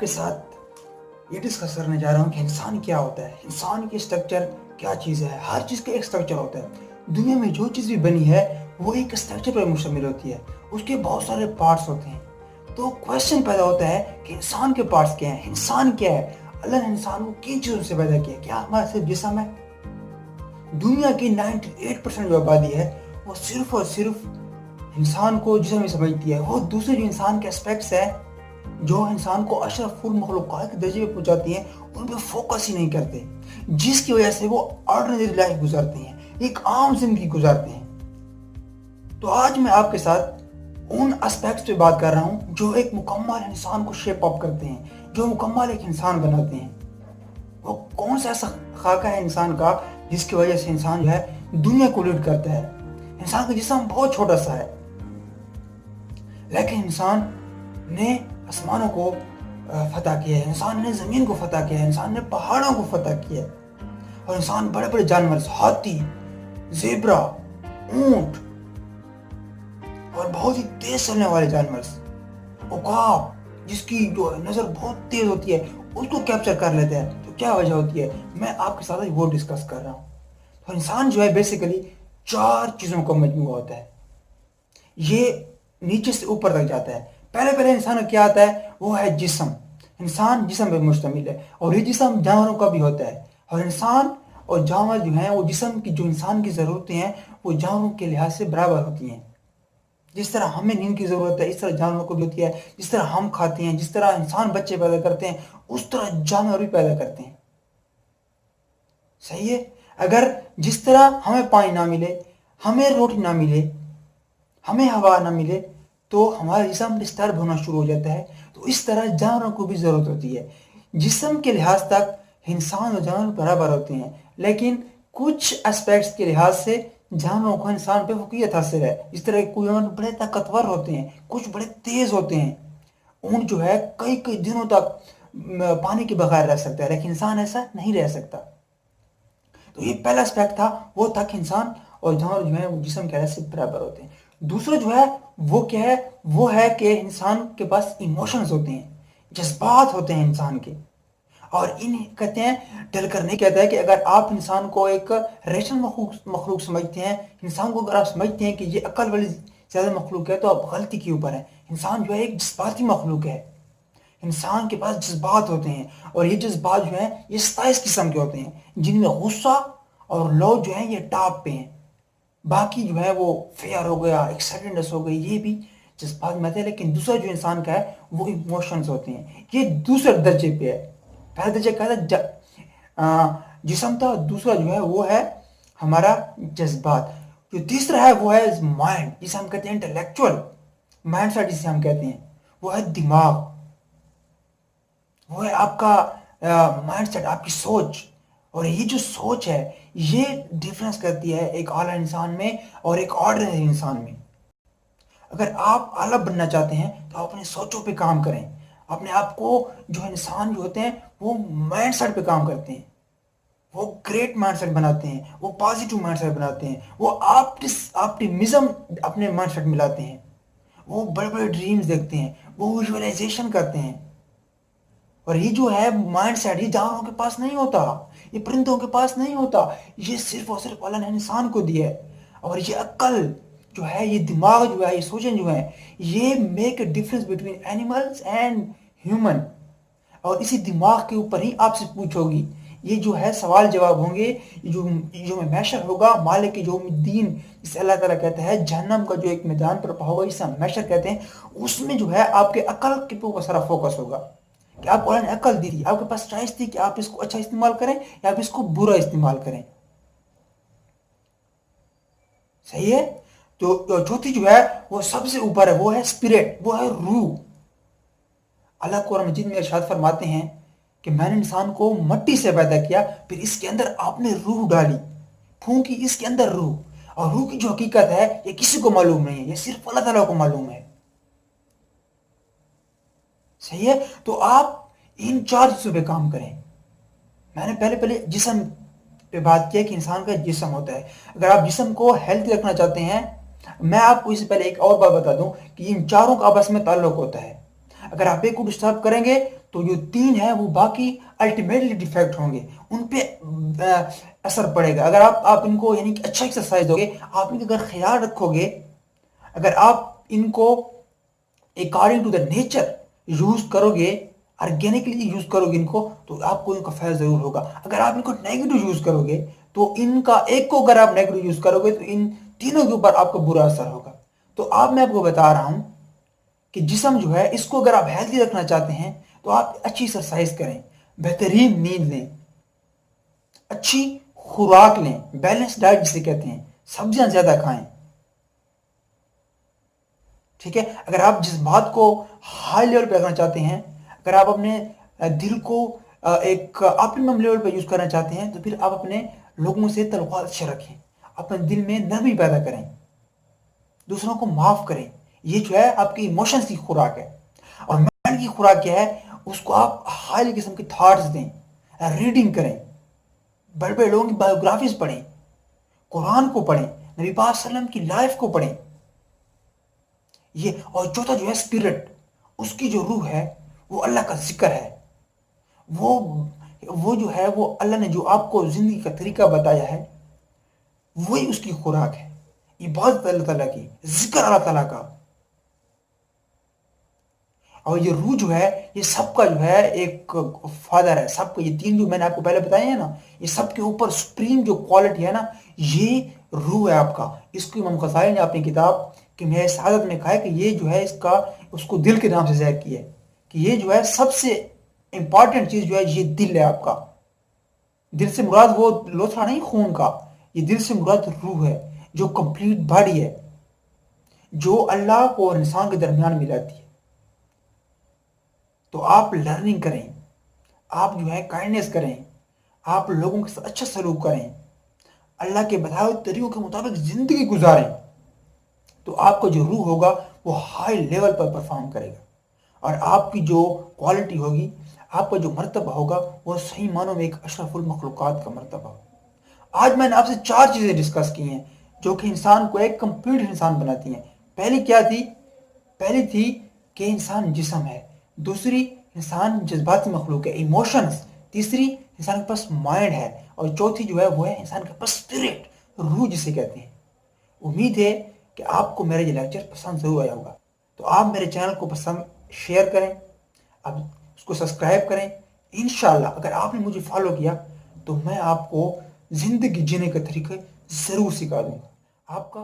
के साथ ये डिस्कस करने जा रहा हूँ कि इंसान क्या होता है, इंसान की स्ट्रक्चर क्या चीज़ है। हर चीज़ का एक स्ट्रक्चर होता है। दुनिया में जो चीज़ भी बनी है वो एक स्ट्रक्चर पर मुश्तमिल होती है, उसके बहुत सारे पार्ट्स होते हैं। तो क्वेश्चन पैदा होता है कि इंसान के पार्ट्स क्या हैं, इंसान क्या है, अल्लाह ने इंसान को किन चीज़ों से पैदा किया। क्या हमारा सिर्फ जिस्म है? दुनिया की 98% जो आबादी है वो सिर्फ और सिर्फ इंसान को जिस्म ही समझती है। वो दूसरे जो इंसान के एस्पेक्ट्स है जो इंसान को अशरफुल मखलूक़ात के दर्जे पे पहुंचाती हैं, उन पर फोकस ही नहीं करते, जिसकी वजह से वो ऑर्डिनरी लाइफ गुजारते हैं, एक आम जिंदगी गुजारते हैं। तो आज मैं आपके साथ उन एस्पेक्ट्स पे बात कर रहा हूँ जो एक मुकम्मल इंसान को शेप अप करते हैं, जो मुकम्मल एक इंसान बनाते हैं। वो कौन सा ऐसा खाका है इंसान का जिसकी वजह से इंसान जो है दुनिया को लीड करता है। इंसान का जिस्म बहुत छोटा सा है, लेकिन इंसान ने आसमानों को फतह किया है, इंसान ने ज़मीन को फतह किया है, इंसान ने पहाड़ों को फतह किया है। और इंसान बड़े बड़े जानवर, हाथी, ज़ेब्रा, ऊंट और बहुत ही तेज चलने वाले जानवर, उकाब जिसकी जो नज़र बहुत तेज होती है, उसको कैप्चर कर लेते हैं। तो क्या वजह होती है, मैं आपके साथ वो डिस्कस कर रहा हूँ। तो इंसान जो है बेसिकली 4 चीज़ों का मजमूआ होता है। ये नीचे से ऊपर तक जाता है। पहले इंसान का क्या आता है, वो है जिस्म। इंसान जिस्म पे मुश्तमिल है और ये जिस्म जानवरों का भी होता है। और इंसान और जानवर जो हैं वो जिस्म की जो इंसान की ज़रूरतें हैं वो जानवरों के लिहाज से बराबर होती हैं। जिस तरह हमें नींद की ज़रूरत है इस तरह जानवरों को भी होती है। जिस तरह हम खाते हैं, जिस तरह इंसान बच्चे पैदा करते हैं, उस तरह जानवर भी पैदा करते हैं। सही है? अगर जिस तरह हमें पानी ना मिले, हमें रोटी ना मिले, हमें हवा ना मिले, तो हमारा जिस्म डिस्टर्ब होना शुरू हो जाता है। तो इस तरह जानवरों को भी ज़रूरत होती है। जिस्म के लिहाज तक इंसान और जानवर बराबर होते हैं, लेकिन कुछ एस्पेक्ट्स के लिहाज से जानवरों को इंसान पे फौकियत हासिल है। इस तरह कुछ जानवर बड़े ताकतवर होते हैं, कुछ बड़े तेज़ होते हैं। ऊँट जो है कई कई दिनों तक पानी के बगैर रह सकता है, लेकिन इंसान ऐसा नहीं रह सकता। तो ये पहला एस्पेक्ट था, वो था कि इंसान और जानवर जो है वो जिस्म के लिहाज से बराबर होते हैं। दूसरा जो है वो क्या है, वो है कि इंसान के पास इमोशंस होते हैं, जज्बात होते हैं इंसान के। और इन कहते हैं डल कर नहीं कहता है कि अगर आप इंसान को एक रेशनल मखलूक समझते हैं, इंसान को अगर आप समझते हैं कि ये अक्ल वाली ज़्यादा मखलूक है, तो आप गलती के ऊपर है। इंसान जो है एक जज्बाती मखलूक है। इंसान के पास जज्बात होते हैं और ये जज्बात जो हैं ये 27 किस्म के होते हैं, जिनमें गुस्सा और लव जो है ये टॉप पे हैं। बाकी जो है वो फेयर हो गया, एक्साइटेडनेस हो गई, ये भी जज्बात में आते हैं। लेकिन दूसरा जो इंसान का है वो इमोशंस होते हैं, ये दूसरे दर्जे पे है। पहला दर्जा क्या था, जिस्म था। दूसरा जो है वो है हमारा जज्बात। जो तीसरा है वो है माइंड, जिसे हम कहते हैं इंटेलेक्चुअल माइंड सेट, जिसे हम कहते हैं वो है दिमाग, वो है आपका माइंड सेट, आपकी सोच। और ये जो सोच है ये डिफरेंस करती है एक आला इंसान में और एक ऑर्डिनरी इंसान में। अगर आप आला बनना चाहते हैं तो आप अपने सोचों पे काम करें। अपने आप को जो इंसान जो होते हैं वो माइंड सेट पे काम करते हैं, वो ग्रेट माइंड सेट बनाते हैं, वो पॉजिटिव माइंड सेट बनाते हैं, वो ऑप्टिमिज्म अपने माइंड सेट में लाते हैं, वो बड़े बड़े ड्रीम्स देखते हैं, वो विजुअलाइजेशन करते हैं। और ये जो है माइंड सेट ये जानवरों के पास नहीं होता, ये परिंदों के पास नहीं होता, ये सिर्फ और सिर्फ अल्लाह ने इंसान को दिया है। और ये अक्ल जो है, ये दिमाग जो है, ये सोचें जो है, ये make a difference between animals and human. और इसी दिमाग के ऊपर ही आपसे पूछोगी, ये जो है सवाल जवाब होंगे, जो में मैशर होगा मालिक जो दीन, जिसे अल्लाह ताला कहता है जहन्नम का जो एक मैदान पर होगा जिसे हम मैशर कहते हैं, उसमें जो है आपके अकल के ऊपर सारा फोकस होगा कि आपको अल्लाह ने अकल दी थी, आपके पास चॉइस थी कि आप इसको अच्छा इस्तेमाल करें या आप इसको बुरा इस्तेमाल करें। सही है? तो चौथी जो है वो सबसे ऊपर है, वो है स्पिरिट, वो है रूह। अल्लाह कुरान मजीद में इरशाद फरमाते हैं कि मैंने इंसान को मट्टी से पैदा किया, फिर इसके अंदर आपने रूह डाली, फूंकी इसके अंदर रूह। और रूह की जो हकीकत है ये किसी को मालूम नहीं है, ये सिर्फ अल्लाह ताला को मालूम है। सही है? तो आप इन 4 चीजों पे काम करें। मैंने पहले जिस्म पे बात किया कि इंसान का जिस्म होता है। अगर आप जिस्म को हेल्थी रखना चाहते हैं, मैं आपको इससे पहले एक और बात बता दूं कि इन चारों का आपस में ताल्लुक होता है। اگر آپ ایک کو ڈسٹرب کریں گے تو جو 3 ہے وہ باقی الٹیمیٹلی ڈیفیکٹ ہوں گے، ان پہ اثر پڑے گا۔ اگر آپ ان کو یعنی کہ اچھا ایکسرسائز دو گے، آپ ان کا اگر خیال رکھو گے، اگر آپ ان کو according to the nature use کرو گے، آرگینکلی یوز کرو گے ان کو، تو آپ کو ان کا فائدہ ضرور ہوگا۔ اگر آپ ان کو نیگیٹو یوز کرو گے تو ان کا ایک کو اگر آپ نیگیٹو یوز کرو گے تو ان تینوں کے اوپر آپ کو برا اثر ہوگا۔ تو میں آپ کو بتا رہا ہوں کہ جسم جو ہے اس کو اگر آپ ہیلتھی رکھنا چاہتے ہیں تو آپ اچھی ایکسرسائز کریں، بہترین نیند لیں، اچھی خوراک لیں، بیلنس ڈائٹ جسے کہتے ہیں، سبزیاں زیادہ کھائیں، ٹھیک ہے۔ اگر آپ جس بات کو ہائی لیول پہ رکھنا چاہتے ہیں، اگر آپ اپنے دل کو ایک اپٹیمم لیول پہ یوز کرنا چاہتے ہیں، تو پھر آپ اپنے لوگوں سے تعلقات اچھے رکھیں، اپنے دل میں نرمی پیدا کریں، دوسروں کو معاف کریں۔ یہ جو ہے آپ کی ایموشنز کی خوراک ہے۔ اور مائنڈ کی خوراک کیا ہے؟ اس کو آپ ہائی قسم کے تھاٹس دیں، ریڈنگ کریں، بڑے بڑے لوگوں کی بایوگرافیز پڑھیں، قرآن کو پڑھیں، نبی پاک صلی اللہ علیہ وسلم کی لائف کو پڑھیں۔ یہ اور چوتھا جو ہے اسپرٹ، اس کی جو روح ہے وہ اللہ کا ذکر ہے، وہ جو ہے وہ اللہ نے جو آپ کو زندگی کا طریقہ بتایا ہے وہی اس کی خوراک ہے۔ عبادت اللہ تعالیٰ کی، ذکر اللہ تعالیٰ کا، اور یہ روح جو ہے یہ سب کا جو ہے ایک فادر ہے، سب کو یہ 3 جو میں نے آپ کو پہلے بتائے ہیں نا، یہ سب کے اوپر سپریم جو کوالٹی ہے نا، یہ روح ہے آپ کا۔ اس کو امام غزالی نے اپنی کتاب کہ میں سعادت میں کہا ہے کہ یہ جو ہے اس کو دل کے نام سے ظاہر کیا ہے کہ یہ جو ہے سب سے امپورٹنٹ چیز جو ہے یہ دل ہے آپ کا۔ دل سے مراد وہ لوتھڑا نہیں خون کا، یہ دل سے مراد روح ہے جو کمپلیٹ باڈی ہے، جو اللہ کو اور انسان کے درمیان ملاتی ہے۔ تو آپ لرننگ کریں، آپ جو ہے کائنڈنس کریں، آپ لوگوں کے ساتھ اچھا سلوک کریں، اللہ کے بتائے ہوئے طریقوں کے مطابق زندگی گزاریں، تو آپ کا جو روح ہوگا وہ ہائی لیول پر پرفارم کرے گا، اور آپ کی جو کوالٹی ہوگی، آپ کا جو مرتبہ ہوگا وہ صحیح معنوں میں ایک اشرف المخلوقات کا مرتبہ ہوگا۔ آج میں نے آپ سے 4 چیزیں ڈسکس کی ہیں جو کہ انسان کو ایک کمپلیٹ انسان بناتی ہیں۔ پہلی کیا تھی؟ پہلی تھی کہ انسان جسم ہے، دوسری انسان جذباتی مخلوق ہے، ایموشنز، تیسری انسان کے پاس مائنڈ ہے، اور چوتھی جو ہے وہ ہے انسان کے پاس اسپرٹ، روح جسے کہتے ہیں۔ امید ہے کہ آپ کو میرا یہ لیکچر پسند ضرور آیا ہوگا، تو آپ میرے چینل کو پسند شیئر کریں، اب اس کو سبسکرائب کریں۔ انشاءاللہ اگر آپ نے مجھے فالو کیا تو میں آپ کو زندگی جینے کا طریقہ ضرور سکھا دوں گا۔ آپ کا